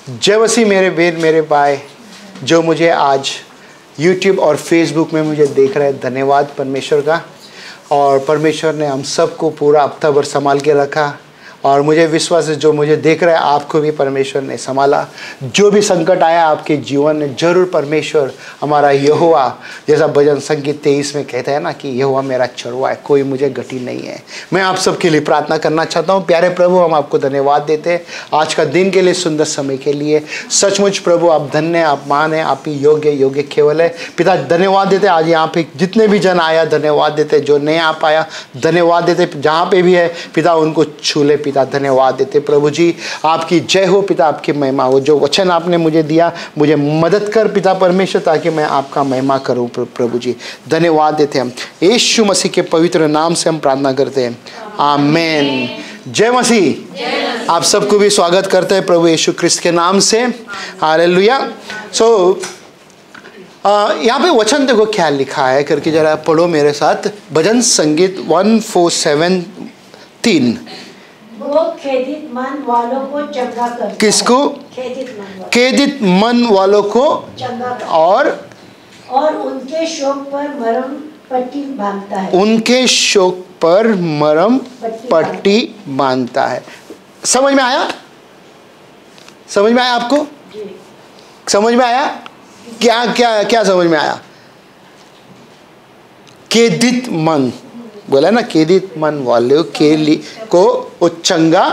जय मसीह मेरे बहन मेरे भाई जो मुझे आज YouTube और Facebook में मुझे देख रहे हैं, धन्यवाद परमेश्वर का। और परमेश्वर ने हम सबको पूरा हफ्ता भर संभाल के रखा और मुझे विश्वास है जो मुझे देख रहा है आपको भी परमेश्वर ने संभाला। जो भी संकट आया आपके जीवन में, जरूर परमेश्वर हमारा यहोवा, जैसा भजन संगीत 23 में कहता है ना कि यहोवा मेरा चढ़वा है, कोई मुझे घटी नहीं है। मैं आप सबके लिए प्रार्थना करना चाहता हूँ। प्यारे प्रभु, हम आपको धन्यवाद देते हैं आज का दिन के लिए, सुंदर समय के लिए। सचमुच प्रभु आप धन्य, आप महान है, आप ही योग्य केवल है। पिता धन्यवाद देते आज यहाँ पे जितने भी जन आया, धन्यवाद देते। जो नहीं आ पाया धन्यवाद देते, जहाँ पे भी है पिता उनको छू ले। पिता धन्यवाद देते प्रभु जी, आपकी जय हो पिता, आपकी महिमा हो। जो वचन आपने मुझे दिया, मुझे मदद कर पिता परमेश्वर, ताकि मैं आपका महिमा करूं प्रभु जी। धन्यवाद देते हम यीशु मसीह के पवित्र नाम से हम प्रार्थना करते हैं, आमीन। जय मसीह। आप सबको भी स्वागत करते हैं प्रभु यीशु क्रिस्त के नाम से, हालेलुया। सो यहाँ पे वचन देखो क्या लिखा है करके जरा पढ़ो मेरे साथ। भजन संगीत 147:3। वो खेदित मन वालों को चंगा करता है। किसको? खेदित मन वालों को चंगा करता है और उनके शोक पर मरहम पट्टी बांधता है। उनके शोक पर मरहम पट्टी बांधता है। समझ में आया? समझ में आया आपको? समझ में आया? क्या क्या क्या समझ में आया? खेदित मन बोला ना, खेदित मन वाले को वो चंगा।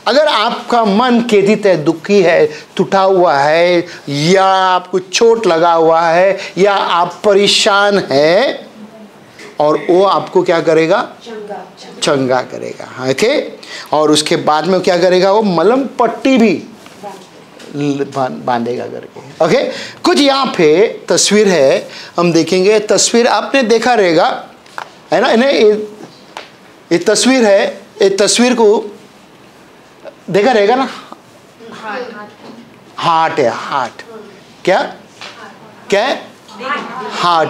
अगर आपका मन खेदित है, दुखी है, टूटा हुआ है, या आपको चोट लगा हुआ है, या आप परेशान है, और वो आपको क्या करेगा? चंगा करेगा। ओके। और उसके बाद में क्या करेगा? वो मलहम पट्टी भी बांधेगा करके। ओके। कुछ यहाँ पे तस्वीर है, हम देखेंगे। तस्वीर आपने देखा रहेगा, है ना? इन्हें ये तस्वीर है, ये तस्वीर को देखा रहेगा ना? हार्ट है, हार्ट। क्या क्या है? हार्ट।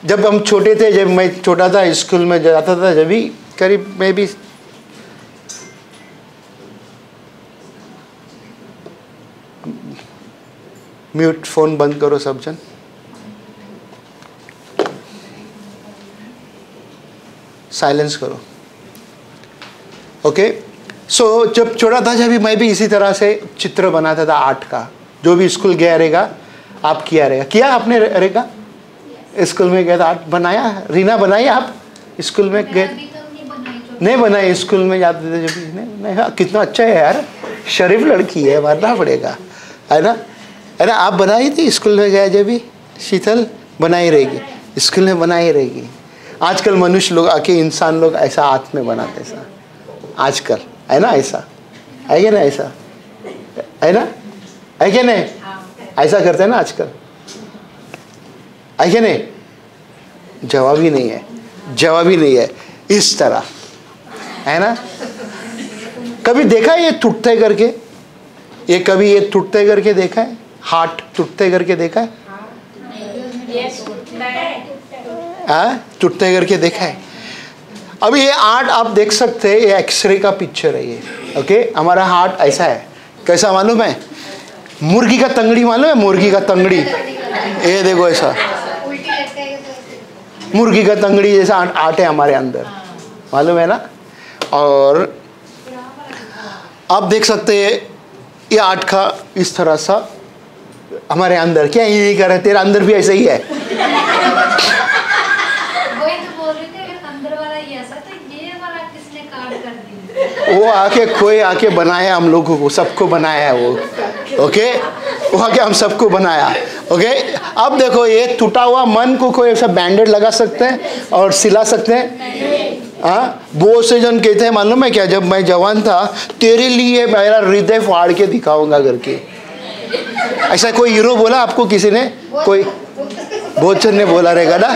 जब हम छोटे थे, जब मैं छोटा था, स्कूल में जाता था, जब भी करीब मैं भी म्यूट, फोन बंद करो सब जन। साइलेंस करो। ओके। सो जब छोटा था, जब भी मैं भी इसी तरह से चित्र बनाता था आर्ट का। जो भी स्कूल गया रहेगा, आप किया रहेगा। किया आपने रहेगा? स्कूल में गया था, आर्ट बनाया? रीना बनाई आप स्कूल में गए? नहीं बनाई, स्कूल में जाते थे जब नहीं। हाँ, कितना अच्छा है यार, शरीफ लड़की है, मानना पड़ेगा, है ना? है ना? आप बनाई थी स्कूल में गया जब भी? शीतल बनाई रहेगी, स्कूल में बनाई रहेगी। आजकल मनुष्य लोग आके, इंसान लोग ऐसा हाथ में बनाते हैं सा आजकल, है ना? ऐसा है क्या? ना ऐसा है ना? है क्या? नहीं ऐसा करते हैं ना आजकल, है क्या? नहीं, जवाब ही नहीं है, जवाब ही नहीं है। इस तरह, है ना? कभी देखा है ये टूटते करके? ये कभी ये टूटते करके देखा है? हार्ट टूटते करके देखा है? टूटते करके देखा है? अभी ये आर्ट आप देख सकते हैं, ये एक्सरे का पिक्चर है ये। ओके। हमारा हार्ट ऐसा है, कैसा मालूम है? मुर्गी का तंगड़ी मालूम है? मुर्गी का तंगड़ी, ये देखो ऐसा मुर्गी का तंगड़ी जैसा आर्ट है हमारे अंदर, मालूम है ना? और आप देख सकते हैं ये आर्ट का इस तरह सा हमारे अंदर। क्या ये कर रहे? तेरा अंदर भी ऐसा ही है। वो आके कोई आके बनाया हम लोगों को, सबको बनाया है वो। ओके। वो आके हम सबको बनाया। ओके। अब देखो ये टूटा हुआ मन को कोई ऐसा बैंडेड लगा सकते हैं और सिला सकते हैं? हाँ, बहुत से जन कहते हैं मालूम है क्या, जब मैं जवान था, तेरे लिए मेरा हृदय फाड़ के दिखाऊंगा करके। ऐसा कोई हीरो बोला आपको किसी ने? कोई बहुत जन ने बोला रहेगा ना,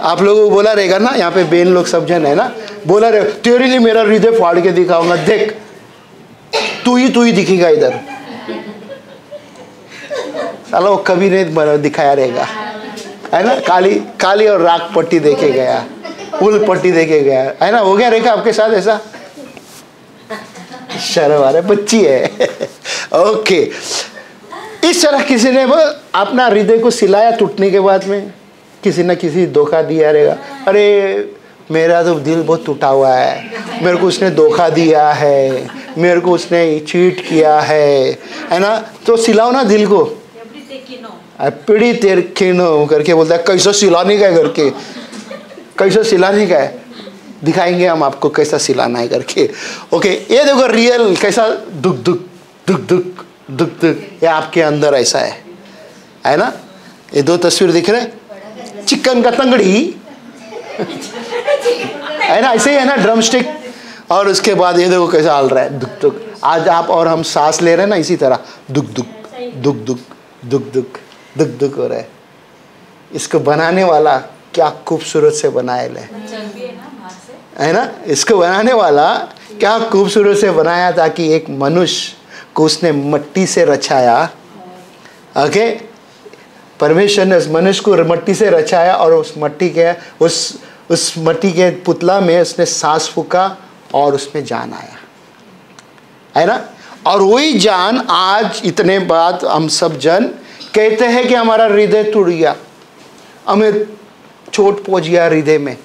आप लोगों को बोला रहेगा ना, यहाँ पे बेन लोग सब जन है ना, बोला रहे तेरे लिए मेरा हृदय फाड़ के दिखाऊंगा, देख तू ही दिखेगा इधर। साला वो कभी नहीं दिखाया रहेगा, है ना? काली और राख पट्टी देखे गया, उल पट्टी देखे गया, है ना? हो गया रेखा आपके साथ ऐसा? शर्म आ रहा है, बच्ची है। ओके, इस तरह किसी ने अपना हृदय को सिलाया टूटने के बाद में, किसी न किसी धोखा दिया रहेगा। अरे मेरा तो दिल बहुत टूटा हुआ है, मेरे को उसने धोखा दिया है, मेरे को उसने चीट किया है ना। तो सिलाओ ना दिल को, पीड़ी तेर खिनो करके बोलता है। कैसा सिलाने का है करके, कैसा सिलाने का है, दिखाएंगे हम आपको कैसा सिलाना है करके। ओके, ये देखो रियल कैसा दुख दुख दुख दुख दुख दुख, ये आपके अंदर ऐसा है ना। ये दो तस्वीर दिख रहे, चिकन का तंगड़ी है ना, ऐसे ही है ना, ड्रम स्टिक। और उसके बाद ये देखो कैसा हाल रहा है, दुख दुख। आज आप और हम सांस ले रहे हैं ना, इसी तरह दुख दुख दुख दुख दुख दुख दुख दुख हो रहा है। इसको बनाने वाला क्या खूबसूरत से बनाए ले, है ना। इसको बनाने वाला क्या खूबसूरत से बनाया, ताकि एक मनुष्य को उसने मट्टी से रचाया। ओके, परमेश्वर ने उस मनुष्य को मट्टी से रचाया और उस मट्टी के उस मट्टी के पुतला में उसने सांस फूका और उसमें जान आया, है ना। और वही जान आज इतने बाद हम सब जन कहते हैं कि हमारा हृदय टूट गया, हमें चोट पहुंच गया हृदय में।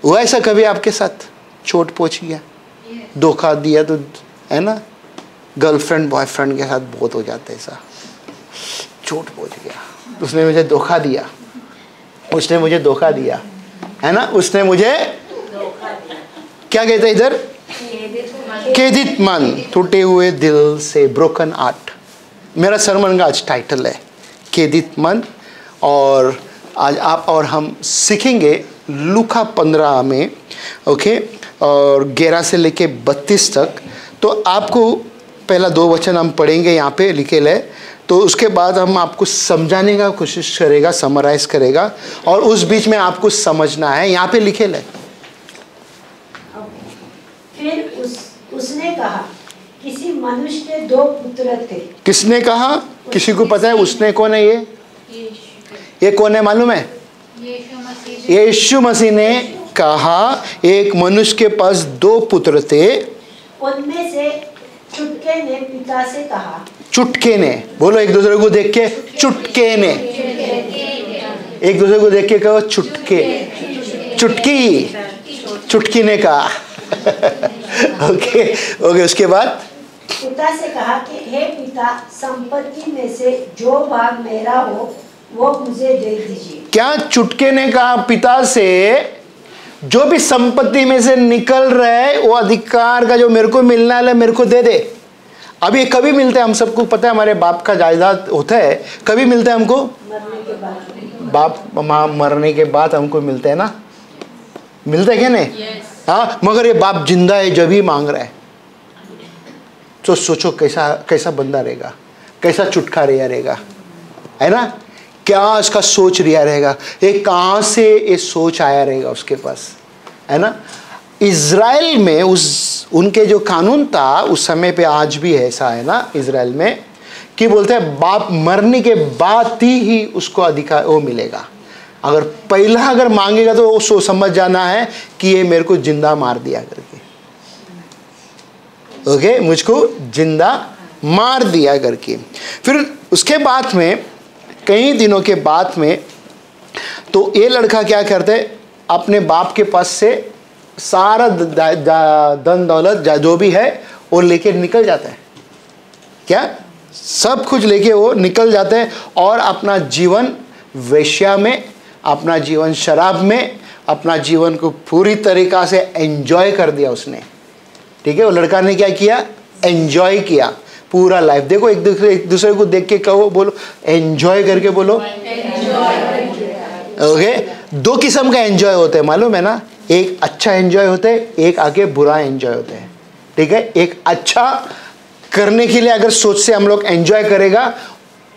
हुआ ऐसा कभी आपके साथ? चोट पहुंच गया, धोखा दिया तो, है ना। गर्लफ्रेंड बॉयफ्रेंड के साथ बहुत हो जाता है ऐसा, चोट पहुंच गया, उसने मुझे धोखा दिया, उसने मुझे धोखा दिया, है ना, उसने मुझे क्या कहते हैं इधर, खेदित मन, टूटे हुए दिल से, ब्रोकन हार्ट। मेरा सरमन का आज टाइटल है खेदित मन। और आज आप और हम सीखेंगे लूका 15 में, ओके, और 11 से लेके 32 तक। तो आपको पहला 2 वचन हम पढ़ेंगे, यहाँ पे लिखे ले। तो उसके बाद हम आपको समझाने का कोशिश करेगा, समराइज करेगा, और उस बीच में आपको समझना है। यहाँ पे लिखे ले। फिर उसने कहा, किसी मनुष्य के 2 पुत्र थे। किसने कहा? किसी को पता है उसने कौन है? ये कौन है मालूम है? यीशु मसीह ने कहा एक मनुष्य के पास 2 पुत्र थे। उनमें से चुटके ने पिता से कहा, चुटके ने, बोलो एक दूसरे को देख के, चुटके ने, एक दूसरे को देख के कहो चुटके, चुटकी, चुटकी ने कहा। ओके ओके, उसके बाद पिता से कहा कि हे पिता, संपत्ति में से जो भाग मेरा हो वो मुझे दे दीजिए। क्या चुटके ने कहा पिता से, जो भी संपत्ति में से निकल रहा है वो अधिकार का जो मेरे को मिलना है मेरे को दे दे। अब ये कभी मिलता है? हम सबको पता है हमारे बाप का जायदाद होता है, कभी मिलता है हमको? मरने के बाद। बाप माँ मरने के बाद हमको मिलते हैं ना, मिलता है क्या नहीं? हाँ, मगर ये बाप जिंदा है जब ही मांग रहा है। तो सोचो कैसा कैसा बंदा रहेगा, कैसा चुटका रिया रहेगा, है ना। क्या इसका सोच रिया रहेगा, ये कहाँ से ये सोच आया रहेगा उसके पास, है ना। इज़राइल में उनके जो कानून था उस समय पे, आज भी ऐसा है ना इज़राइल में, कि बोलते हैं बाप मरने के बाद ही उसको अधिकार वो मिलेगा। अगर पहला अगर मांगेगा तो वो समझ जाना है कि ये मेरे को जिंदा मार दिया करके, ओके, मुझको जिंदा मार दिया करके। फिर उसके बाद में कई दिनों के बाद में तो ये लड़का क्या करते, अपने बाप के पास से सारा धन दौलत जो भी है वो लेके निकल जाता है। क्या? सब कुछ लेके वो निकल जाते हैं और अपना जीवन वेश्या में, अपना जीवन शराब में, अपना जीवन को पूरी तरीक़ा से एंजॉय कर दिया उसने। ठीक है, वो लड़का ने क्या किया? एंजॉय किया पूरा लाइफ। देखो एक दूसरे को देख के कहो, बोलो एंजॉय करके बोलो। ओके, 2 किस्म का एंजॉय होते हैं मालूम है ना। एक अच्छा एंजॉय होता है, एक आगे बुरा एंजॉय होता है। ठीक है, एक अच्छा करने के लिए अगर सोच से हम लोग एंजॉय करेगा,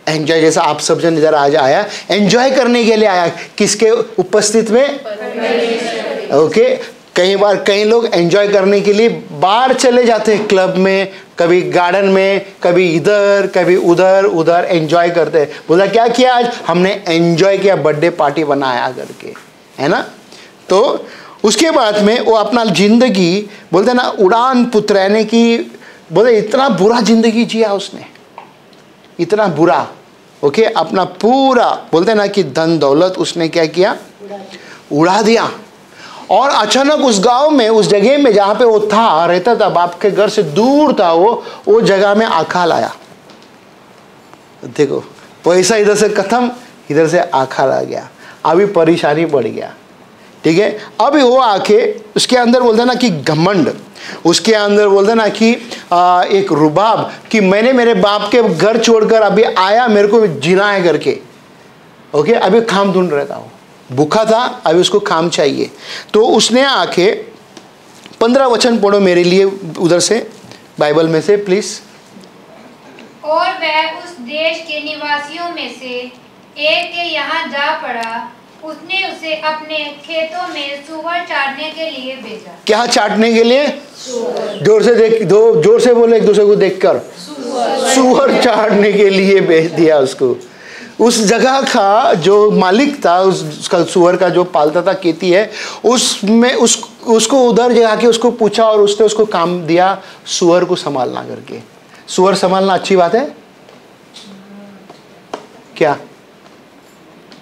एंजॉय जैसा आप सब जन इधर आज आया, एंजॉय करने के लिए आया, किसके उपस्थित में? ओके, कई बार कई लोग एंजॉय करने के लिए बाहर चले जाते हैं, क्लब में, कभी गार्डन में, कभी इधर कभी उधर उधर एंजॉय करते हैं। बोला क्या किया आज? हमने एंजॉय किया, बर्थडे पार्टी बनाया करके, है ना। तो उसके बाद में वो अपना जिंदगी बोलते हैं ना, उड़ान पुत्र, यानी कि बोले इतना बुरा जिंदगी जिया उसने, इतना बुरा। ओके, अपना पूरा बोलते ना कि धन दौलत उसने क्या किया, उड़ा दिया। और अचानक उस गांव में, उस जगह में जहां पे वो था, रहता था, बाप के घर से दूर था, वो जगह में अकाल आया। देखो, पैसा इधर से खत्म, इधर से अकाल आ गया, अभी परेशानी बढ़ गया। ठीक है, अभी वो आके उसके अंदर बोलते ना कि घमंड, उसके अंदर बोलते ना कि एक रुबाब, कि मैंने मेरे बाप के घर छोड़कर अभी आया, मेरे को जीना है करके। ओके, अभी काम ढूंढ रहा था, वो भूखा था, अभी उसको काम चाहिए। तो उसने आके 15 वचन पढ़ो मेरे लिए उधर से, बाइबल में से प्लीज। और वह उस देश के निवासियों में से एक के यहाँ जा पड़ा, उसने उसे अपने खेतों में सूअर चाटने के लिए भेजा। क्या चाटने के लिए? जोर से देख, दो जोर से बोले एक दूसरे को देखकर, सूअर चाटने के लिए भेज दिया उसको। उस जगह का जो मालिक था, उसका सूअर का जो पालता था, खेती है, उसमें उसको उधर जाके उसको पूछा और उसने उसको काम दिया सूअर को संभालना करके। सूअर संभालना अच्छी बात है क्या?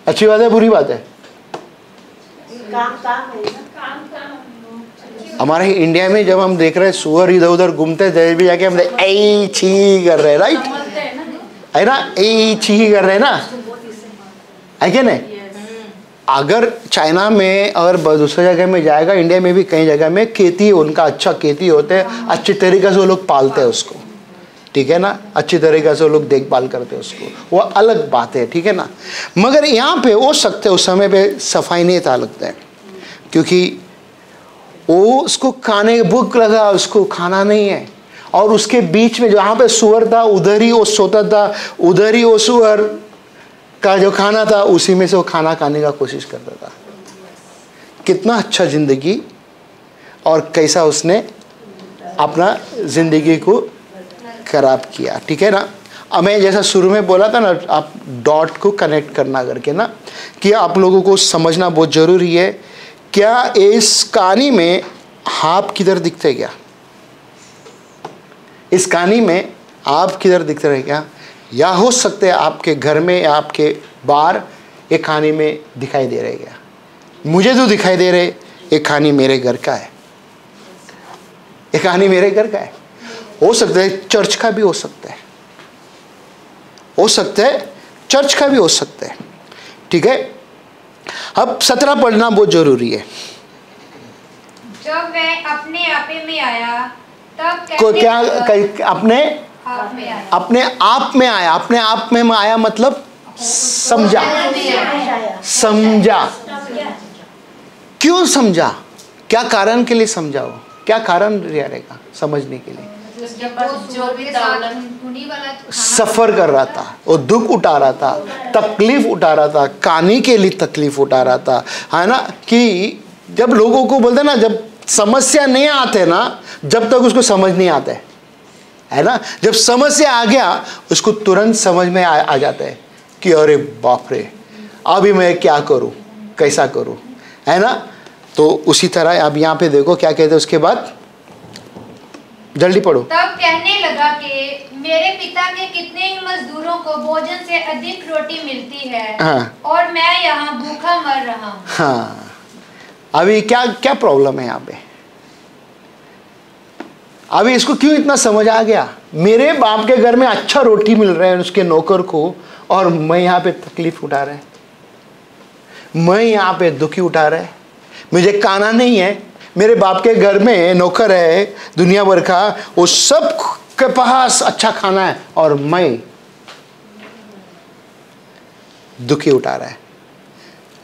अच्छी बात है, बुरी बात है? काम है ना। हमारे इंडिया में जब हम देख रहे हैं सूअर इधर उधर घूमते थे, भी जाके हम ऐ छी कर रहे हैं, राइट है ना, ऐ छी कर रहे हैं ना, है क्या नहीं? अगर चाइना में और दूसरी जगह में जाएगा, इंडिया में भी कई जगह में खेती, उनका अच्छा खेती होते हैं, अच्छी तरीके से वो लोग पालते हैं उसको, ठीक है ना, अच्छी तरीके से वो लोग देखभाल करते हैं उसको, वो अलग बात है, ठीक है ना। मगर यहाँ पे हो सकते उस समय पे सफाई नहीं था लगता है, क्योंकि वो उसको खाने भूख लगा, उसको खाना नहीं है, और उसके बीच में जहाँ पे सूअर था उधर ही वो सोता था, उधर ही वो सूअर का जो खाना था उसी में से वो खाना खाने का कोशिश करता था। कितना अच्छा जिंदगी, और कैसा उसने अपना जिंदगी को खराब किया, ठीक है ना। अब मैं जैसा शुरू में बोला था ना, आप डॉट को कनेक्ट करना करके ना, कि आप लोगों को समझना बहुत ज़रूरी है। क्या इस कहानी में आप किधर दिखते क्या? इस कहानी में आप किधर दिखते रहे क्या? या हो सकते हैं आपके घर में या आपके बाहर एक कहानी में दिखाई दे रहे क्या? मुझे तो दिखाई दे रहे एक कहानी मेरे घर का है, एक कहानी मेरे घर का है। हो सकता है चर्च का भी हो सकता है, हो सकता है चर्च का भी हो सकता है, ठीक है। अब 17 पढ़ना बहुत जरूरी है। जब वह अपने आपे में आया तब को क्या अपने आप में आया, अपने आप में आया, अपने आप में आया मतलब समझा, समझा। क्यों समझा? क्या कारण के लिए समझा? हो क्या कारण रहेगा समझने के लिए? सफर कर रहा था, वो दुख उठा रहा था, तकलीफ उठा रहा था, कहानी के लिए तकलीफ उठा रहा था, है ना। कि जब लोगों को बोलते ना, जब समस्या नहीं आते ना, जब तक उसको समझ नहीं आता है ना। जब समस्या आ गया उसको तुरंत समझ में आ जाता है कि अरे बाप रे, अभी मैं क्या करूं, कैसा करूं, है ना। तो उसी तरह अब यहाँ पे देखो क्या कहते हैं उसके बाद, जल्दी पढ़ो। तब कहने लगा कि मेरे पिता के कितने ही मजदूरों को भोजन से अधिक रोटी मिलती है, हाँ। और मैं यहाँ भूखा मर रहा हूँ। हाँ, अभी क्या क्या प्रॉब्लम है यहाँ पे? अभी इसको क्यों इतना समझ आ गया? मेरे बाप के घर में अच्छा रोटी मिल रहा है उसके नौकर को, और मैं यहाँ पे तकलीफ उठा रहा है, मैं यहाँ पे दुखी उठा रहा है, मुझे खाना नहीं है। मेरे बाप के घर में नौकर है दुनिया भर का, वो सब के पास अच्छा खाना है, और मैं दुखी उठा रहा है,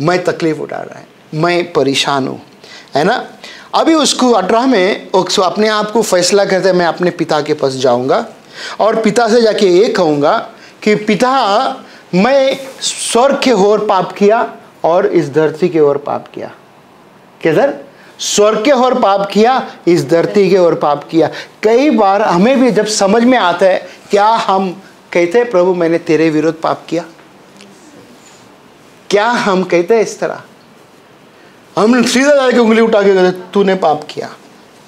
मैं तकलीफ उठा रहा है, मैं परेशान हूँ, है ना। अभी उसको 18 में उसको अपने आप को फैसला करते हैं, मैं अपने पिता के पास जाऊंगा और पिता से जाके ये कहूँगा कि पिता, मैं स्वर्ग के ओर पाप किया और इस धरती के ओर पाप किया। किधर? स्वर्ग के ओर पाप किया, इस धरती के ओर पाप किया। कई बार हमें भी जब समझ में आता है, क्या हम कहते हैं प्रभु मैंने तेरे विरुद्ध पाप किया? क्या हम कहते हैं इस तरह? हम सीधा जाके उंगली उठा के कहते तूने पाप किया,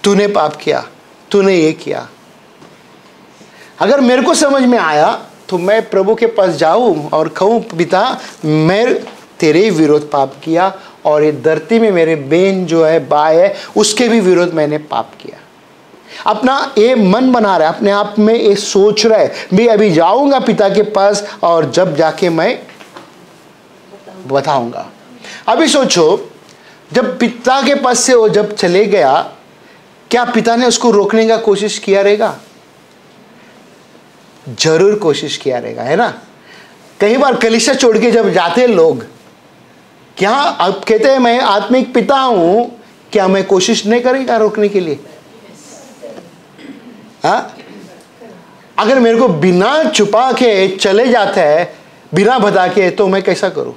तूने पाप किया, तूने ये किया। अगर मेरे को समझ में आया तो मैं प्रभु के पास जाऊं और कहूं, पिता मैं तेरे विरोध पाप किया और ये धरती में मेरे बहन जो है, भाई है, उसके भी विरोध मैंने पाप किया। अपना ये मन बना रहा है, अपने आप में ये सोच रहा है, मैं अभी जाऊंगा पिता के पास और जब जाके मैं बताऊंगा। अभी सोचो, जब पिता के पास से वो जब चले गया, क्या पिता ने उसको रोकने का कोशिश किया रहेगा? जरूर कोशिश किया रहेगा, है ना। कई बार कलीसिया छोड़ के जब जाते लोग, क्या अब कहते हैं मैं आत्मिक पिता हूं, क्या मैं कोशिश नहीं करेगा रोकने के लिए? हाँ, अगर मेरे को बिना छुपा के चले जाता है, बिना बता के, तो मैं कैसा करूं?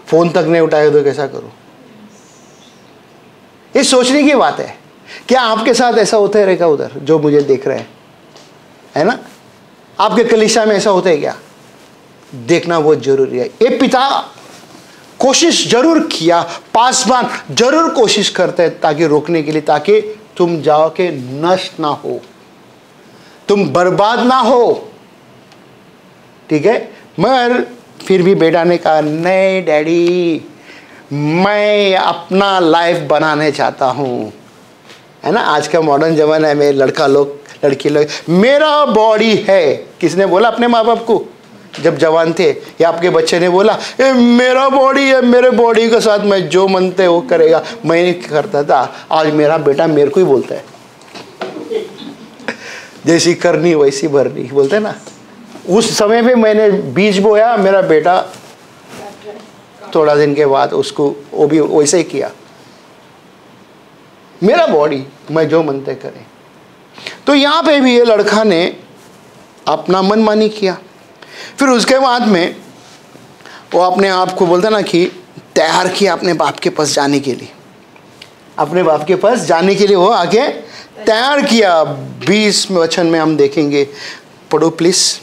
फोन तक नहीं उठाए तो कैसा करूं? ये सोचने की बात है। क्या आपके साथ ऐसा होता है रहेगा उधर जो मुझे देख रहे हैं, है ना? आपके कलीसिया में ऐसा होता है क्या? देखना बहुत जरूरी है। ये पिता कोशिश जरूर किया, पासवान जरूर कोशिश करते हैं ताकि रोकने के लिए, ताकि तुम जाओ के नष्ट ना हो, तुम बर्बाद ना हो। ठीक है, मगर फिर भी बेटा ने कहा, नहीं डैडी, मैं अपना लाइफ बनाने चाहता हूं, है ना। आज का मॉडर्न जमाना है, मेरे लड़का लोग, लड़की लोग, मेरा बॉडी है। किसने बोला अपने माँ बाप को जब जवान थे, या आपके बच्चे ने बोला ए मेरा बॉडी है, मेरे बॉडी के साथ मैं जो मनते वो करेगा? मैं नहीं करता था, आज मेरा बेटा मेरे को ही बोलता है, जैसी करनी वैसी भरनी, बोलते ना। उस समय पे मैंने बीज बोया, मेरा बेटा थोड़ा दिन के बाद उसको वो भी वैसे ही किया। मेरा बॉडी, मैं जो मनते करें। तो यहाँ पे भी ये लड़का ने अपना मनमानी किया। फिर उसके बाद में वो अपने आप को बोलता ना कि तैयार किया अपने बाप के पास जाने के लिए, अपने बाप के पास जाने के लिए वो आगे तैयार किया। 20 वचन में हम देखेंगे, पढ़ो प्लीज।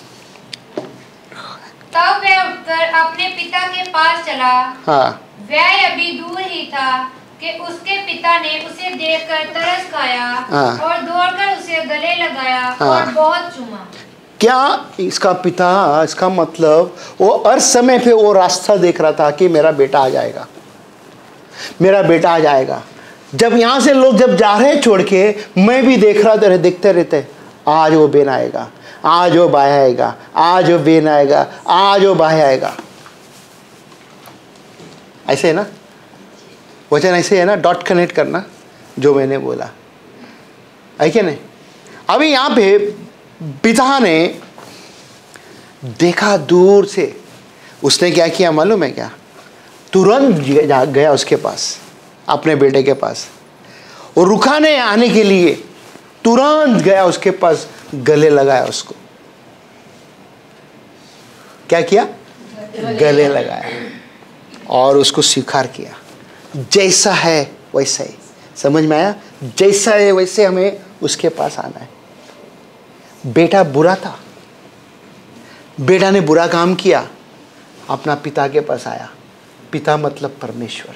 तब वह उठकर अपने पिता के पास चला। हाँ, वह अभी दूर ही था कि उसके पिता ने उसे देखकर तरस खाया और दौड़कर उसे गले लगाया और बहुत चूमा। क्या इसका पिता, इसका मतलब वो हर समय पे वो रास्ता देख रहा था कि मेरा बेटा आ जाएगा, मेरा बेटा आ जाएगा। जब यहाँ से लोग जब जा रहे छोड़ के, मैं भी देख रहा था, देखते रहते, आज वो बेन आएगा, आज वो भाई आएगा, आज वो बेन आएगा, आज वो भाई आएगा। ऐसे है ना वचन, ऐसे है ना, डॉट कनेक्ट करना जो मैंने बोला है क्या नहीं। अभी यहाँ पे पिता ने देखा दूर से, उसने क्या किया मालूम है क्या? तुरंत गया उसके पास, अपने बेटे के पास, और रुकाने आने के लिए तुरंत गया उसके पास, गले लगाया उसको। क्या किया? गले लगाया और उसको स्वीकार किया। जैसा है वैसा ही, समझ में आया? जैसा है वैसे हमें उसके पास आना है। बेटा बुरा था, बेटा ने बुरा काम किया, अपना पिता के पास आया। पिता मतलब परमेश्वर।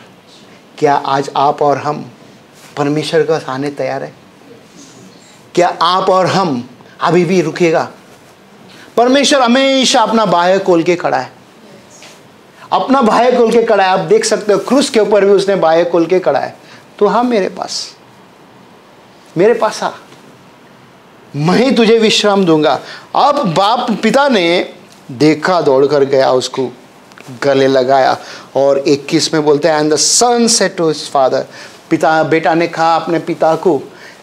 क्या आज आप और हम परमेश्वर के पास आने तैयार है? क्या आप और हम अभी भी रुकेगा? परमेश्वर हमेशा अपना बाहें खोल के खड़ा है, अपना बाहें खोल के खड़ा है। आप देख सकते हो क्रूस के ऊपर भी उसने बाहें खोल के खड़ा है। तो हाँ, मेरे पास आ, मैं ही तुझे विश्राम दूंगा। अब बाप पिता ने देखा, दौड़ कर गया, उसको गले लगाया। और 21 में बोलते हैं, and the son said to his father, बेटा ने कहा अपने पिता को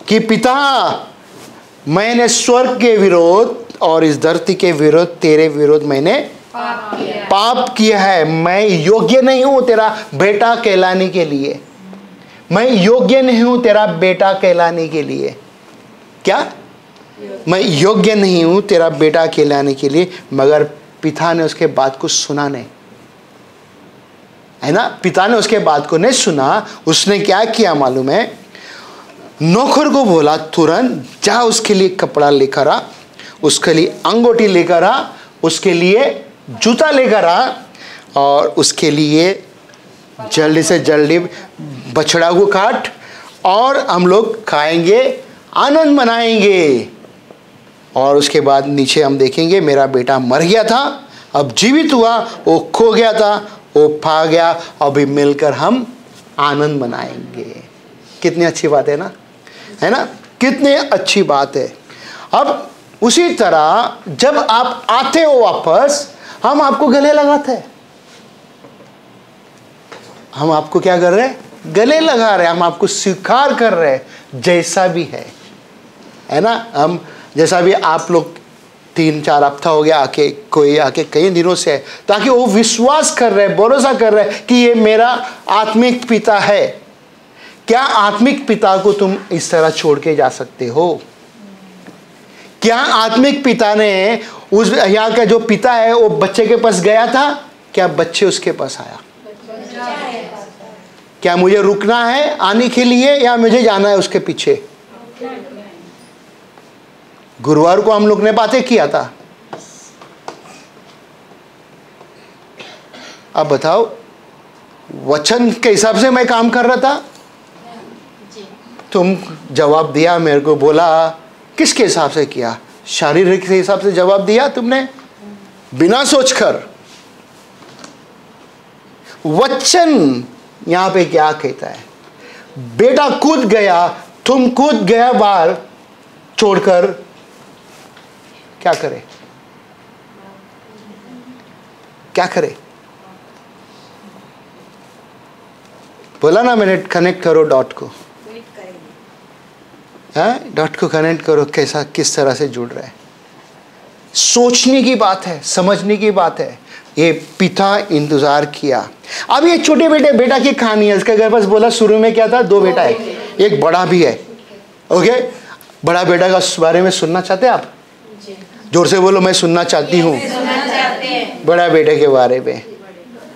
कि पिता, मैंने स्वर्ग के विरोध और इस धरती के विरोध, तेरे विरोध मैंने पाप किया है। मैं योग्य नहीं हूं तेरा बेटा कहलाने के लिए, मैं योग्य नहीं हूं तेरा बेटा कहलाने के लिए। क्या? मैं योग्य नहीं हूं तेरा बेटा कहलाने के लिए। मगर पिता ने उसके बात को सुना नहीं, है ना। पिता ने उसके बात को नहीं सुना। उसने क्या किया मालूम है? नौकर को बोला तुरंत जा, उसके लिए कपड़ा लेकर आ, उसके लिए अंगूठी लेकर आ, उसके लिए जूता लेकर आ, और उसके लिए जल्दी से जल्दी बछड़ा को काट और हम लोग खाएंगे आनंद मनाएंगे। और उसके बाद नीचे हम देखेंगे मेरा बेटा मर गया था, अब जीवित हुआ, वो खो गया था, वो पा गया, अभी मिलकर हम आनंद मनाएंगे। कितनी अच्छी बात है ना, है ना, कितनी अच्छी बात है। अब उसी तरह जब आप आते हो वापस, हम आपको गले लगाते हैं। हम आपको क्या कर रहे हैं? गले लगा रहे हैं, हम आपको स्वीकार कर रहे हैं जैसा भी है ना। हम जैसा भी आप लोग 3-4 हफ्ता हो गया आके, कोई आके कई दिनों से है, ताकि वो विश्वास कर रहे, भरोसा कर रहे कि ये मेरा आत्मिक पिता है। क्या आत्मिक पिता को तुम इस तरह छोड़ के जा सकते हो? क्या आत्मिक पिता ने उस यहाँ का जो पिता है वो बच्चे के पास गया था? क्या बच्चे उसके पास आया? क्या मुझे रुकना है आने के लिए या मुझे जाना है उसके पीछे? गुरुवार को हम लोग ने बातें किया था। अब बताओ, वचन के हिसाब से मैं काम कर रहा था, तुम जवाब दिया मेरे को, बोला किसके हिसाब से किया? शारीरिक के हिसाब से जवाब दिया तुमने, बिना सोचकर। वचन यहां पे क्या कहता है? बेटा कूद गया, तुम कूद गया बाहर छोड़कर, क्या करे? क्या करे? बोला ना मैंने, कनेक्ट करो डॉट को, डॉट को कनेक्ट करो, कैसा किस तरह से जुड़ रहा है। सोचने की बात है, समझने की बात है। ये पिता इंतजार किया। अब ये छोटे बेटा की कहानी है। इसके घर पास बोला शुरू में क्या था? 2 बेटा है, एक बड़ा भी है। ओके, बड़ा बेटा का बारे में सुनना चाहते हैं आप? जोर से बोलो, मैं सुनना चाहती हूँ बड़ा बेटे के बारे में।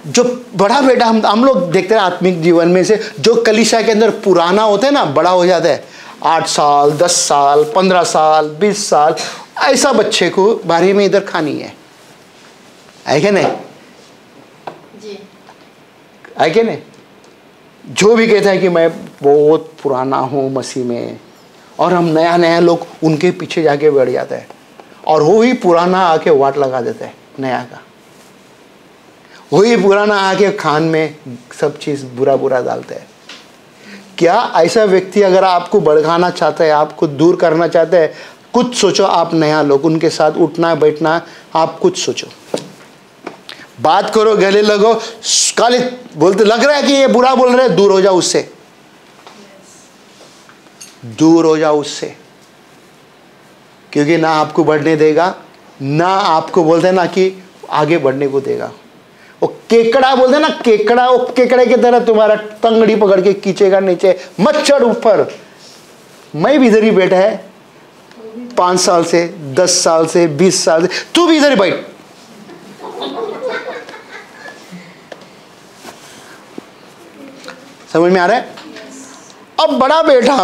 जो बड़ा बेटा हम लोग देखते हैं आत्मिक जीवन में से, जो कलीसिया के अंदर पुराना होता है ना, बड़ा हो जाता है, 8 साल 10 साल 15 साल 20 साल, ऐसा बच्चे को बारे में इधर कहानी है क्या नहीं? है क्या नहीं? जो भी कहता है कि मैं बहुत पुराना हूँ मसीह में, और हम नया लोग उनके पीछे जाके बैठ जाते हैं, और वो ही पुराना आके वाट लगा देता है नया का। वही पुराना आके खान में सब चीज़ बुरा डालते हैं। क्या ऐसा व्यक्ति अगर आपको भड़काना चाहता है, आपको दूर करना चाहता है, कुछ सोचो। आप नया लोग उनके साथ उठना बैठना, आप कुछ सोचो, बात करो, गले लगो। काले बोलते लग रहा है कि ये बुरा बोल रहे हैं, दूर हो जाओ उससे, दूर हो जाओ उससे, क्योंकि ना आपको बढ़ने देगा, ना आपको बोलते ना कि आगे बढ़ने को देगा। वो केकड़ा बोलते ना, केकड़ा, वो केकड़े की तरह तुम्हारा तंगड़ी पकड़ के खींचेगा नीचे, मत चढ़ ऊपर। मैं भी इधर ही बैठा है 5 साल से, 10 साल से, 20 साल से, तू भी इधर ही बैठ। समझ में आ रहा है? अब बड़ा बेटा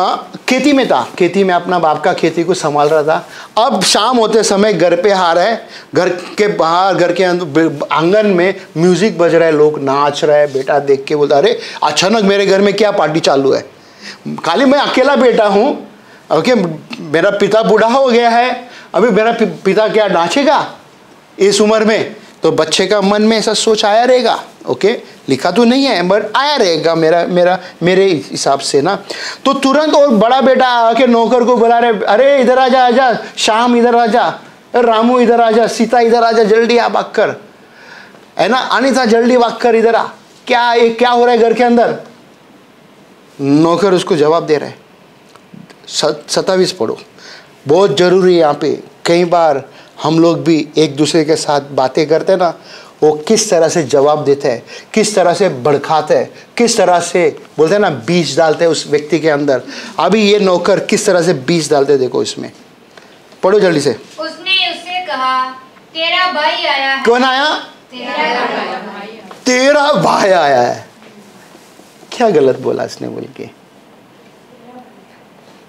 खेती में था, खेती में अपना बाप का खेती को संभाल रहा था। अब शाम होते समय घर पे आ रहा है, घर के बाहर, घर के अंदर आंगन में म्यूजिक बज रहा है, लोग नाच रहे हैं। बेटा देख के बोलता, अरे अचानक मेरे घर में क्या पार्टी चालू है? खाली मैं अकेला बेटा हूँ, ओके, मेरा पिता बूढ़ा हो गया है, अभी मेरा पिता क्या नाचेगा इस उम्र में? तो बच्चे का मन में ऐसा सोच आया रहेगा। ओके, लिखा तो नहीं है बट आया रहेगा मेरे हिसाब से ना। तो तुरंत और बड़ा बेटा आके नौकर को बुला रहे, अरे इधर आजा, आजा श्याम, इधर आजा, रामू इधर आजा, सीता इधर आजा, जल्दी आ भाग कर, है ना, अनिता जल्दी भाग कर इधर आ। क्या हो रहा है घर के अंदर? नौकर उसको जवाब दे रहे हैं। 27 पढ़ो, बहुत जरूरी है यहाँ पे। कई बार हम लोग भी एक दूसरे के साथ बातें करते हैं ना, वो किस तरह से जवाब देते हैं, किस तरह से भड़काते हैं, किस तरह से बोलते हैं ना, बीज डालते हैं उस व्यक्ति के अंदर। अभी ये नौकर किस तरह से बीज डालते, देखो इसमें, पढ़ो जल्दी से। उसने उससे कहा, तेरा भाई आया है। कौन आया? तेरा भाई आया है। क्या गलत बोला इसने? बोल के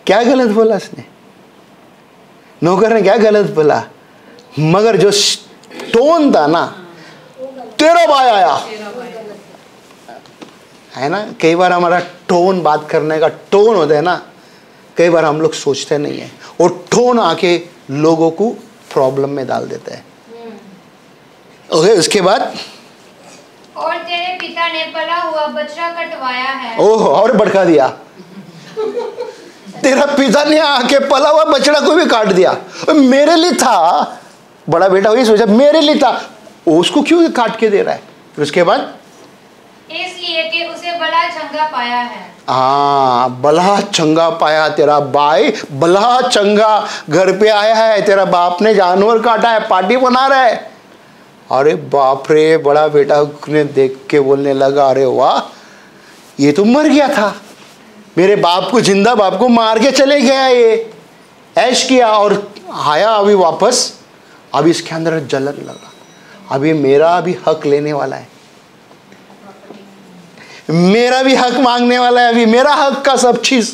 क्या गलत बोला इसने? नौकर ने क्या गलत बोला? मगर जो टोन था ना, तेरा भाई आया, है ना। कई बार हमारा टोन, बात करने का टोन होता है ना, कई बार हम लोग सोचते नहीं है और ठोन आके लोगों को प्रॉब्लम में डाल देता है। ओके, उसके बाद और तेरे पिता ने पला हुआ बछड़ा कटवाया है। ओह, और भड़का दिया। तेरा पिता ने आके पला हुआ बछड़ा को भी काट दिया। मेरे लिए था, बड़ा बेटा वही सोचा मेरे लिए था, उसको क्यों काट के दे रहा है? फिर उसके बाद इसलिए कि उसे बड़ा चंगा पाया है। हाँ, बला चंगा पाया तेरा भाई, बला चंगा घर पे आया है, तेरा बाप ने जानवर काटा है, पार्टी बना रहा है। अरे बाप रे, बड़ा बेटा ने देख के बोलने लगा, अरे वाह, ये तो मर गया था, मेरे बाप को, जिंदा बाप को मार के चले गया, ये ऐश किया और आया अभी वापस। अभी इसके अंदर जलन लगा, अभी मेरा भी हक लेने वाला है, मेरा भी हक मांगने वाला है। अभी मेरा हक का सब चीज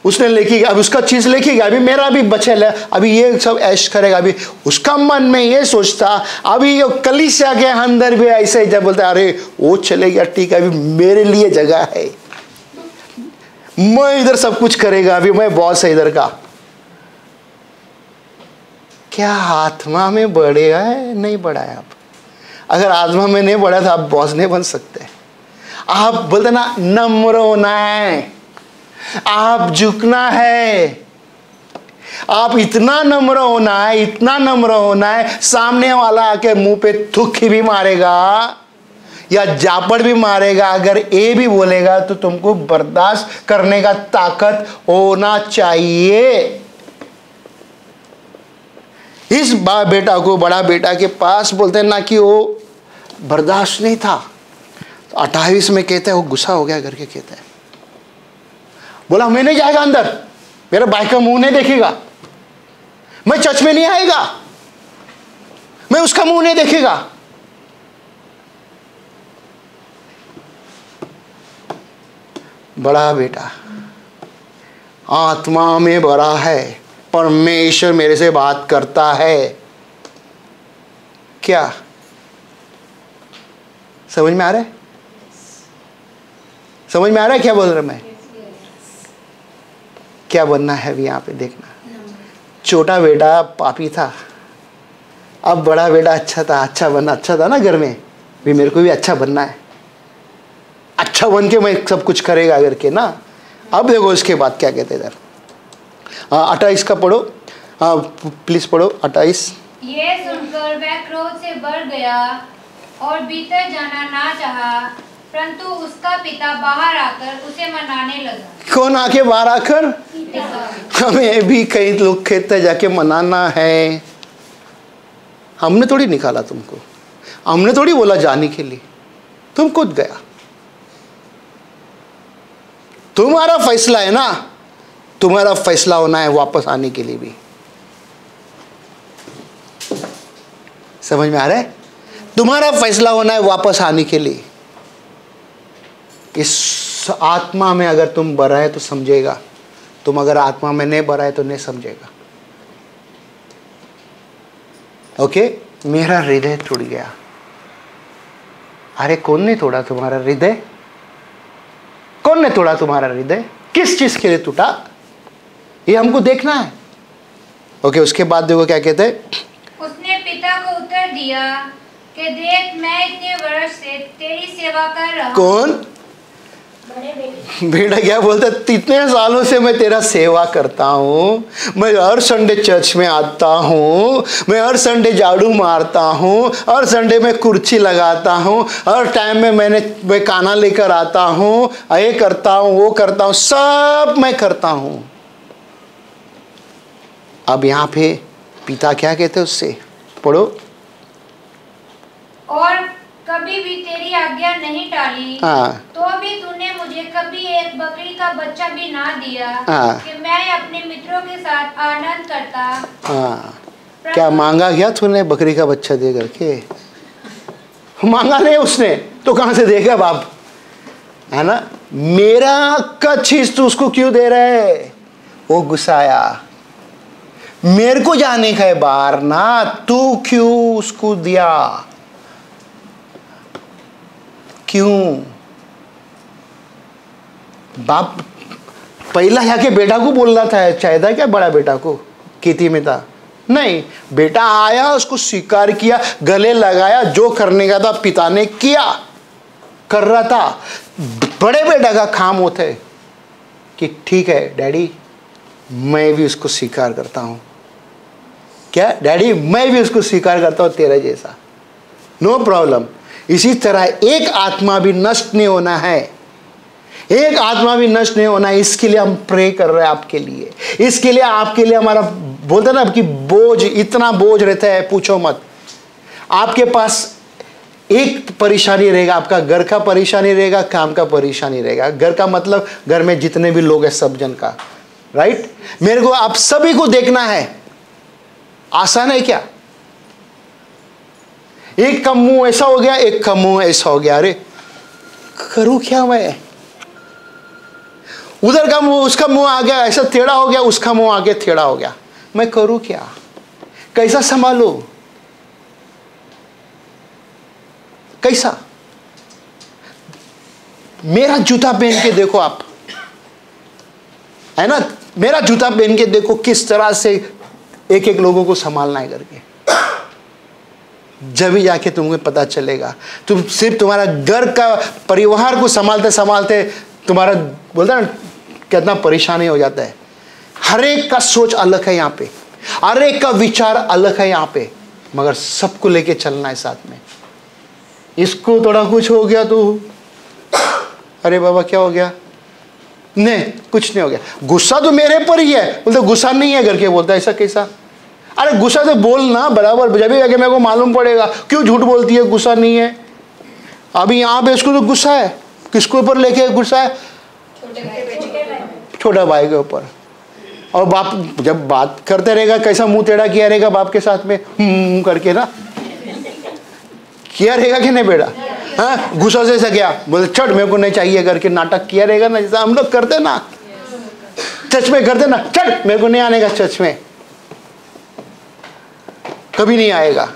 उसने लेके गया, अभी उसका चीज लेके गया, अभी मेरा भी बचल है, अभी ये सब ऐश करेगा। अभी उसका मन में ये सोचता, अभी ये कलीसिया के अंदर भी ऐसे ही जब बोलता, अरे वो चले गया, ठीक है, अभी मेरे लिए जगह है, मैं इधर सब कुछ करेगा, अभी मैं बॉस है इधर का। क्या आत्मा में बढ़ेगा है? नहीं बढ़ा है। आप अगर आत्मा में नहीं बढ़ा तो आप बॉस नहीं बन सकते। आप बोलते ना, नम्र होना है, आप झुकना है, आप इतना नम्र होना है, इतना नम्र होना है, सामने वाला आके मुंह पे थूक भी मारेगा या जापड़ भी मारेगा, अगर ये भी बोलेगा तो तुमको बर्दाश्त करने का ताकत होना चाहिए। इस बेटा को, बड़ा बेटा के पास बोलते हैं ना कि वो बर्दाश्त नहीं था, तो 28 में कहते हैं वो गुस्सा हो गया करके कहते हैं, बोला मैं नहीं जाएगा अंदर, मेरा भाई का मुंह नहीं देखेगा, मैं चर्च में नहीं आएगा, मैं उसका मुंह नहीं देखेगा। बड़ा बेटा आत्मा में बड़ा है, परमेश्वर मेरे से बात करता है। क्या समझ में आ रहा है? समझ में आ रहा है क्या बोल रहा मैं? क्या बनना है अभी यहाँ पे देखना। छोटा बेटा पापी था, अब बड़ा बेटा अच्छा था, अच्छा बनना, अच्छा था ना घर में भी, मेरे को भी अच्छा बनना है, अच्छा बन के मैं सब कुछ करेगा करके ना। अब देखो इसके बाद क्या कहते इधर, 28 का पढ़ो, प्लीज पढ़ो 28। ये सुनकर वह क्रोध से भर गया और भीतर जाना ना चाहा, परंतु उसका पिता बाहर आकर उसे मनाने लगा। कौन आके बाहर आकर? हमें भी कई लोग कहते जाके मनाना है, हमने थोड़ी निकाला तुमको, हमने थोड़ी बोला जाने के लिए, तुम खुद गया, तुम्हारा फैसला है ना, तुम्हारा फैसला होना है वापस आने के लिए भी। समझ में आ रहा है? तुम्हारा फैसला होना है वापस आने के लिए। इस आत्मा में अगर तुम भरा है तो समझेगा, तुम अगर आत्मा में नहीं भरा है तो नहीं समझेगा। ओके, मेरा हृदय टूट गया। अरे कौन ने तोड़ा तुम्हारा हृदय? कौन ने तोड़ा तुम्हारा हृदय? किस चीज के लिए टूटा, ये हमको देखना है। ओके, उसके बाद देखो क्या कहते हैं। उसने पिता को उत्तर दिया कि देख, मैं इतने वर्ष से तेरी सेवा कर रहा हूं। कौन? बेटा क्या बोलता, इतने सालों से मैं तेरा सेवा करता हूँ, मैं हर संडे चर्च में आता हूँ, मैं हर संडे झाड़ू मारता हूँ, हर संडे में कुर्सी लगाता हूँ, हर टाइम में मैं खाना लेकर आता हूँ, ये करता हूँ, वो करता हूँ, सब मैं करता हूँ। अब यहाँ पे पिता क्या कहते हैं उससे, पढ़ो। और कभी भी तेरी आज्ञा नहीं टाली, हाँ, तो भी तूने मुझे कभी एक बकरी का बच्चा भी ना दिया, हाँ, कि मैं अपने मित्रों के साथ आनंद करता। हाँ, क्या मांगा गया तूने बकरी का बच्चा दे करके? मांगा नहीं उसने, तो कहां से देगा बाप, है ना? मेरा का चीज तू उसको क्यों दे रहे? वो गुस्साया, मेरे को जाने का है बाहर ना, तू क्यों उसको दिया? क्यों? बाप पहला जाके बेटा को बोलना था, चाहिए था क्या बड़ा बेटा को, खेती में था नहीं, बेटा आया, उसको स्वीकार किया, गले लगाया, जो करने का था पिता ने किया, कर रहा था। बड़े बेटा का काम होता है कि ठीक है डैडी, मैं भी उसको स्वीकार करता हूं। क्या डैडी, मैं भी उसको स्वीकार करता हूं तेरे जैसा, नो प्रॉब्लम। इसी तरह एक आत्मा भी नष्ट नहीं होना है, एक आत्मा भी नष्ट नहीं होना है। इसके लिए हम प्रे कर रहे हैं आपके लिए, इसके लिए आपके लिए हमारा बोलते हैं ना कि बोझ, इतना बोझ रहता है पूछो मत। आपके पास एक परेशानी रहेगा, आपका घर का परेशानी रहेगा, काम का परेशानी रहेगा। घर का मतलब घर में जितने भी लोग हैं सब जन का, राइट। मेरे को आप सभी को देखना है, आसान है क्या? एक का मुंह ऐसा हो गया, एक का मुंह ऐसा हो गया, अरे करूं क्या मैं? उधर का मुंह, उसका मुंह आ गया ऐसा टेढ़ा हो गया, उसका मुंह आगे टेढ़ा हो गया, मैं करूं क्या? कैसा संभालूं? कैसा? मेरा जूता पहन के देखो आप, है ना, मेरा जूता पहन के देखो किस तरह से एक एक लोगों को संभालना है करके। जब भी जाके तुम्हें पता चलेगा। तुम सिर्फ तुम्हारा घर का परिवार को संभालते संभालते तुम्हारा बोलता ना कितना परेशानी हो जाता है। हर एक का सोच अलग है यहाँ पे, हर एक का विचार अलग है यहाँ पे, मगर सबको लेके चलना है साथ में। इसको थोड़ा कुछ हो गया तो अरे बाबा क्या हो गया? नहीं कुछ नहीं हो गया, गुस्सा तो मेरे पर ही है। बोलते गुस्सा नहीं है करके बोलता, ऐसा कैसा? अरे गुस्सा तो बोलना बराबर, जब भी आके मेरे को मालूम पड़ेगा क्यों झूठ बोलती है, गुस्सा नहीं है। अभी यहाँ पे इसको तो गुस्सा है, किसके ऊपर लेके गुस्सा है? छोटा भाई के ऊपर। और बाप जब बात करते रहेगा कैसा मुंह टेढ़ा किया रहेगा बाप के साथ में करके ना, किया रहेगा कि नहीं बेटा? हाँ, गुस्सा से गया, बोले चढ़ मेरे को नहीं चाहिए करके नाटक किया रहेगा ना, जैसा हम लोग करते ना, चर्च में करते ना, चढ़ मेरे को नहीं आने का चर्च में, कभी नहीं आएगा।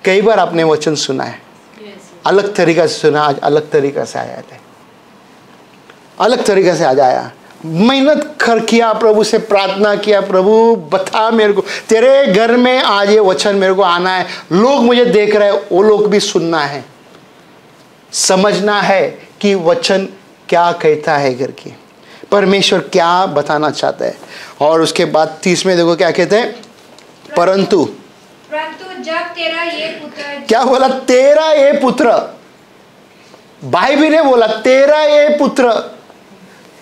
कई बार आपने वचन सुना है, अलग तरीका से सुना, आज अलग तरीका से आया है, अलग तरीके से आज आया। मेहनत कर किया, प्रभु से प्रार्थना किया, प्रभु बता मेरे को, तेरे घर में आज ये वचन मेरे को आना है, लोग मुझे देख रहे हैं, वो लोग भी सुनना है, समझना है कि वचन क्या कहता है, घर की परमेश्वर क्या बताना चाहता है। और उसके बाद 30 में देखो क्या कहते हैं, परंतु जब तेरा ये पुत्र, क्या बोला? तेरा ये पुत्र, भाई भी ने बोला तेरा ये पुत्र,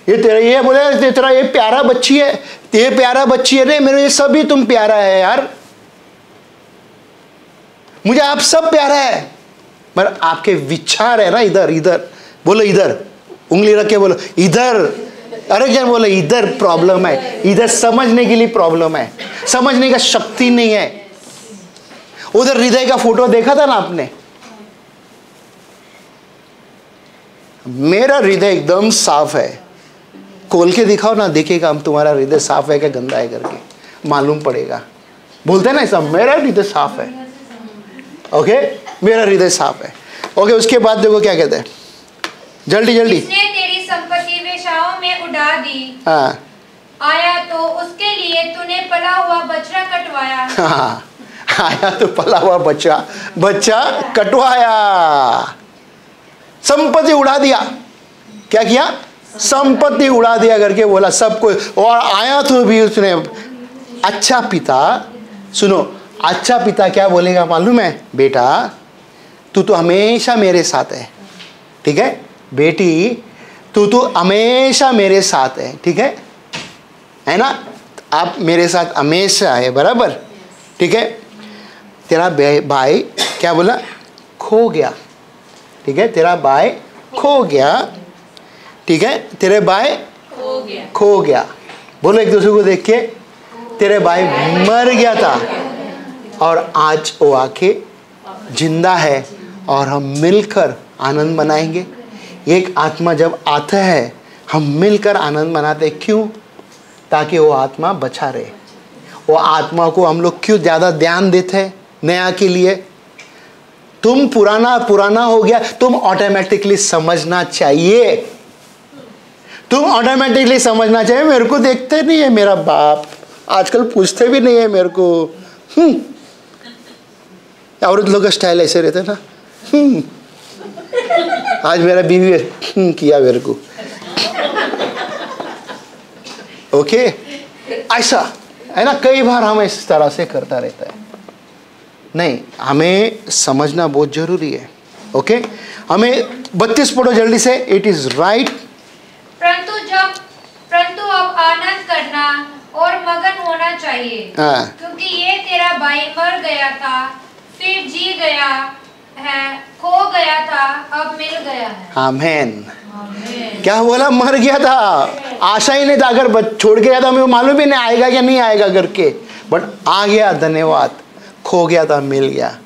ये तेरा, ये बोले तेरा ये प्यारा बच्ची है, ये प्यारा बच्ची है, नहीं मेरे ये सभी तुम प्यारा है यार, मुझे आप सब प्यारा है, पर आपके विचार है ना इधर, इधर बोलो, इधर उंगली रख के बोलो इधर, अरे जन बोलो इधर प्रॉब्लम है, इधर समझने के लिए प्रॉब्लम है, समझने का शक्ति नहीं है। उधर हृदय का फोटो देखा था ना आपने, मेरा हृदय एकदम साफ है, खोल के दिखाओ ना, देखेगा हम तुम्हारा हृदय साफ है क्या गंदा है करके मालूम पड़ेगा। बोलते हैं ना ऐसा, मेरा हृदय साफ है, ओके, मेरा हृदय साफ है, ओके। उसके बाद देखो क्या कहते हैं, जल्दी जल्दी, तेरी संपत्ति वेश्याओं में उड़ा दी, हाँ, आया तो उसके लिए तूने पला हुआ बछड़ा कटवाया, हाँ, आया तो पला हुआ बच्चा कटवाया, संपत्ति उड़ा दिया। क्या किया? संपत्ति उड़ा दिया करके बोला सबको। और आया तो भी उसने, अच्छा पिता, सुनो, अच्छा पिता क्या बोलेगा मालूम है? बेटा तू तो हमेशा मेरे साथ है, ठीक है, बेटी तू तो हमेशा मेरे साथ है, ठीक है ना, आप मेरे साथ हमेशा है, बराबर, ठीक है। तेरा भाई क्या बोला? खो गया, ठीक है, तेरा भाई खो गया, ठीक है, तेरे भाई खो गया। बोलो एक दूसरे को देख के, तेरे भाई मर गया था और आज वो आके जिंदा है और हम मिलकर आनंद मनाएंगे। एक आत्मा जब आता है हम मिलकर आनंद मनाते, क्यों? ताकि वो आत्मा बचा रहे। वो आत्मा को हम लोग क्यों ज़्यादा ध्यान देते हैं? नया के लिए तुम पुराना हो गया, तुम ऑटोमेटिकली समझना चाहिए, तुम ऑटोमेटिकली समझना चाहिए। मेरे को देखते नहीं है मेरा बाप, आजकल पूछते भी नहीं है मेरे को। औरत लोग का स्टाइल ऐसे रहता है ना। आज मेरा बीवी किया मेरे को, ओके ऐसा है ना। कई बार हम इस तरह से करता रहता है। नहीं, हमें समझना बहुत जरूरी है। ओके, हमें 32 पढ़ो जल्दी से। It is right. परंतु अब आनंद करना और मगन होना चाहिए, क्योंकि ये तेरा भाई मर गया था, फिर जी गया है, खो गया था, अब मिल गया है। आमीन। क्या बोला? मर गया था, आशा ही नहीं था। अगर छोड़ गया था, मुझे मालूम ही नहीं आएगा या नहीं आएगा करके, बट आ गया, धन्यवाद। खो गया था, मिल गया।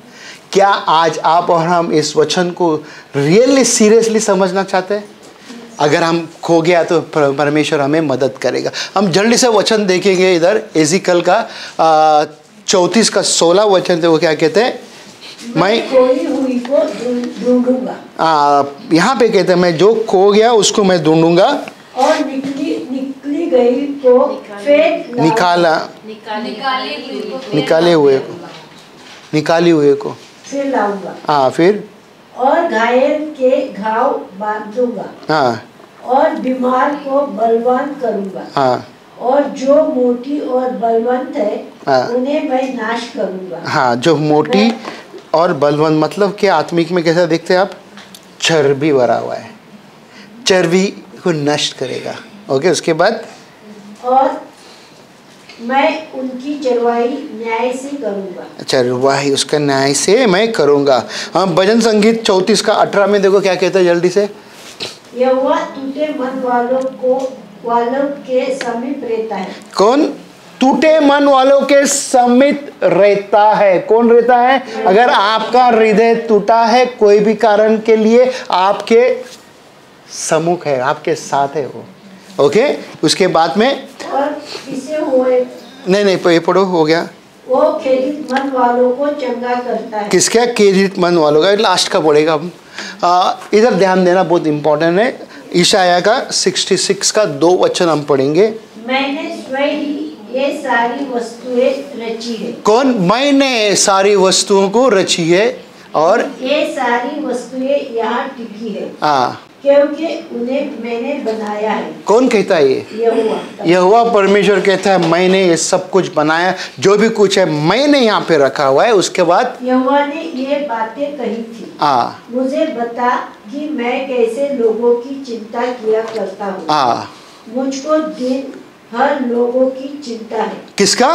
क्या आज आप और हम इस वचन को रियली सीरियसली समझना चाहते हैं? अगर हम खो गया तो परमेश्वर हमें मदद करेगा। हम जल्दी से वचन देखेंगे इधर, एजिकल का 34 का 16 वचन। देखो क्या कहते हैं, मैं खोई हुई को ढूंढूंगा। यहाँ पे कहते हैं मैं जो खो गया उसको मैं ढूंढूंगा, और निकली गई को फिर निकाले हुए को फिर लाऊंगा। फिर और घायल के घाव बांधूंगा। और बीमार को बलवान करूंगा। और जो मोटी और बलवंत है उन्हें मैं नाश करूंगा। जो मोटी और बलवंत मतलब कि आत्मिक में कैसा देखते हैं आप? चर्बी भरा हुआ है, चर्बी को नष्ट करेगा। ओके, उसके बाद और मैं उनकी चरवाही न्याय से करूंगा। चरवाही उसका न्याय से मैं करूंगा। हम भजन संगीत 34 का 18 में देखो क्या कहते हैं जल्दी से। यहोवा टूटे मन वालों के समीप रहता है। कौन? टूटे मन वालों के समीप रहता है। कौन रहता है? अगर आपका हृदय टूटा है कोई भी कारण के लिए, आपके सम्मुख है, आपके साथ है वो। ओके, उसके बाद में और इसे हुए नहीं ये पढ़ो, हो गया। वो खेदित मन वालों को चंगा करता है। किसका? खेदित मन वालों का। लास्ट का पढ़ेगा हम। इधर ध्यान देना बहुत इंपॉर्टेंट है। ईशाया का 66 का 2 वचन हम पढ़ेंगे। मैंने स्वयं ही ये सारी वस्तुएं रची है। कौन? मैंने सारी वस्तुओं को रची है और ये सारी वस्तुएं यहाँ टिकी है। क्योंकि उन्हें मैंने बनाया है। कौन कहता है ये? यहोवा परमेश्वर कहता है मैंने ये सब कुछ बनाया, जो भी कुछ है मैंने यहाँ पे रखा हुआ है। उसके बाद यहोवा ने ये बातें कही थी, मुझे बता कि मैं कैसे लोगों की चिंता किया करता हूँ। मुझको दिन हर लोगों की चिंता है। किसका?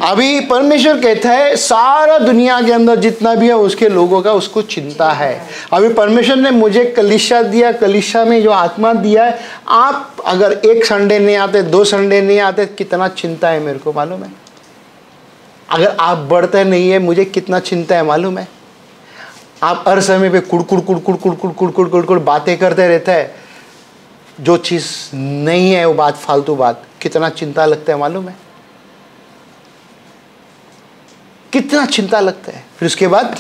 अभी परमेश्वर कहता है सारा दुनिया के अंदर जितना भी है उसके लोगों का उसको चिंता है। अभी परमेश्वर ने मुझे कलीसिया दिया, कलीसिया में जो आत्मा दिया है, आप अगर 1 संडे नहीं आते, 2 संडे नहीं आते, कितना चिंता है मेरे को मालूम है। अगर आप बढ़ते नहीं है, मुझे कितना चिंता है मालूम है। आप हर समय पे कुड़ बातें करते रहते हैं, जो चीज़ नहीं है वो बात फालतू बात, कितना चिंता लगता है मालूम है, कितना चिंता लगता है। फिर उसके बाद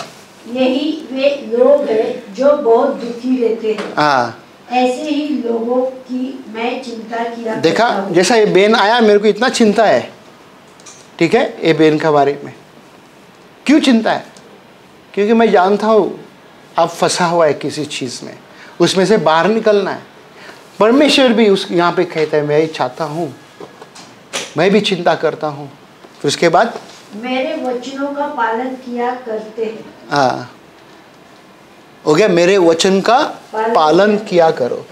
यही वे लोग हैं जो बहुत दुखी रहते हैं। ऐसे ही लोगों की मैं चिंता किया। देखा, जैसा ये बेन आया मेरे को इतना चिंता है, ठीक है, ये बेन के बारे में। क्यों चिंता है? क्योंकि मैं जानता हूँ आप फंसा हुआ है किसी चीज़ में, उसमें से बाहर निकलना है। परमेश्वर भी उस यहाँ पे कहता है मैं ही चाहता हूँ, मैं भी चिंता करता हूँ। फिर उसके बाद मेरे वचनों का पालन किया करते हैं। हो गया, मेरे वचन का पालन किया करो।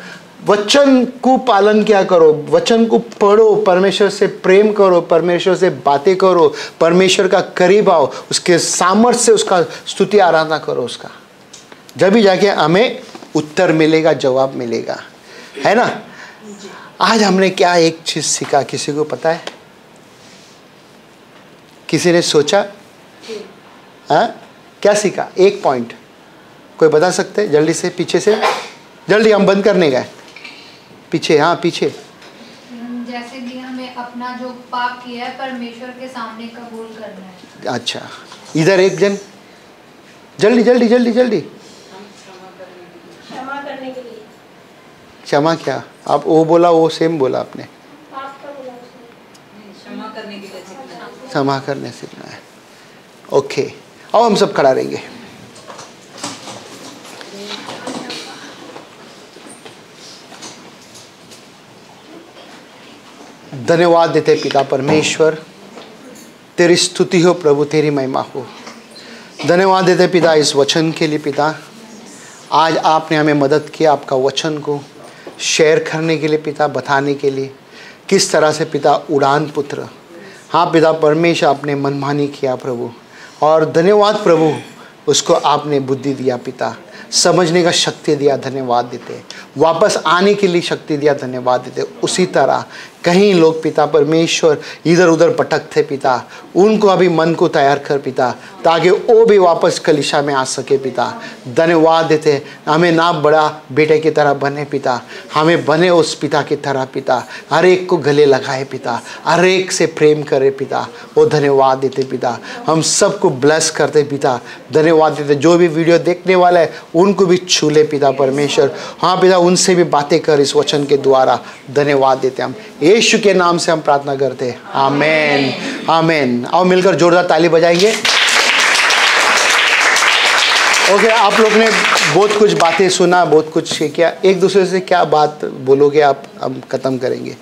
वचन को पालन किया करो, वचन को पढ़ो, परमेश्वर से प्रेम करो, परमेश्वर से बातें करो, परमेश्वर का करीब आओ, उसके सामर्थ्य से उसका स्तुति आराधना करो उसका। जब भी जाके हमें उत्तर मिलेगा, जवाब मिलेगा, है ना। आज हमने क्या एक चीज़ सीखा, किसी को पता है? किसी ने सोचा? क्या सीखा? एक पॉइंट कोई बता सकते? जल्दी से, पीछे से, जल्दी, हम बंद करने गए पीछे। पीछे। जैसे कि हमें अपना जो पाप किया है परमेश्वर के सामने कबूल करना है। अच्छा, इधर एक जन जल्दी जल्दी जल्दी जल्दी। क्षमा करने के लिए। क्षमा क्या? आप वो बोला, वो सेम बोला आपने। क्षमा करने के लिए सीखना है। क्षमा करने सीखना है। ओके, आओ हम सब खड़ा रहेंगे। धन्यवाद देते पिता परमेश्वर, तेरी स्तुति हो प्रभु, तेरी महिमा हो। धन्यवाद देते पिता इस वचन के लिए। पिता आज आपने हमें मदद किया आपका वचन को शेयर करने के लिए पिता, बताने के लिए किस तरह से पिता उड़ान पुत्र, हाँ पिता परमेश्वर, आपने मनमानी किया प्रभु। और धन्यवाद प्रभु, उसको आपने बुद्धि दिया पिता, समझने का शक्ति दिया, धन्यवाद देते। वापस आने के लिए शक्ति दिया, धन्यवाद देते। उसी तरह कहीं लोग पिता परमेश्वर इधर उधर भटकते पिता, उनको अभी मन को तैयार कर पिता, ताकि वो भी वापस कलीसिया में आ सके पिता। धन्यवाद देते, हमें ना बड़ा बेटे की तरह बने पिता, हमें बने उस पिता की तरह पिता, हर एक को गले लगाए पिता, हर एक से प्रेम करे पिता। वो धन्यवाद देते पिता, हम सबको ब्लेस करते पिता। धन्यवाद देते, जो भी वीडियो देखने वाला है उनको भी छू ले पिता परमेश्वर। हाँ पिता, उनसे भी बातें कर इस वचन के द्वारा। धन्यवाद देते हम यीशु के नाम से हम प्रार्थना करते हैं, आमेन आमेन। आओ मिलकर जोरदार ताली बजाएंगे। ओके, आप लोग ने बहुत कुछ बातें सुना, बहुत कुछ किया। एक दूसरे से क्या बात बोलोगे आप, हम खत्म करेंगे।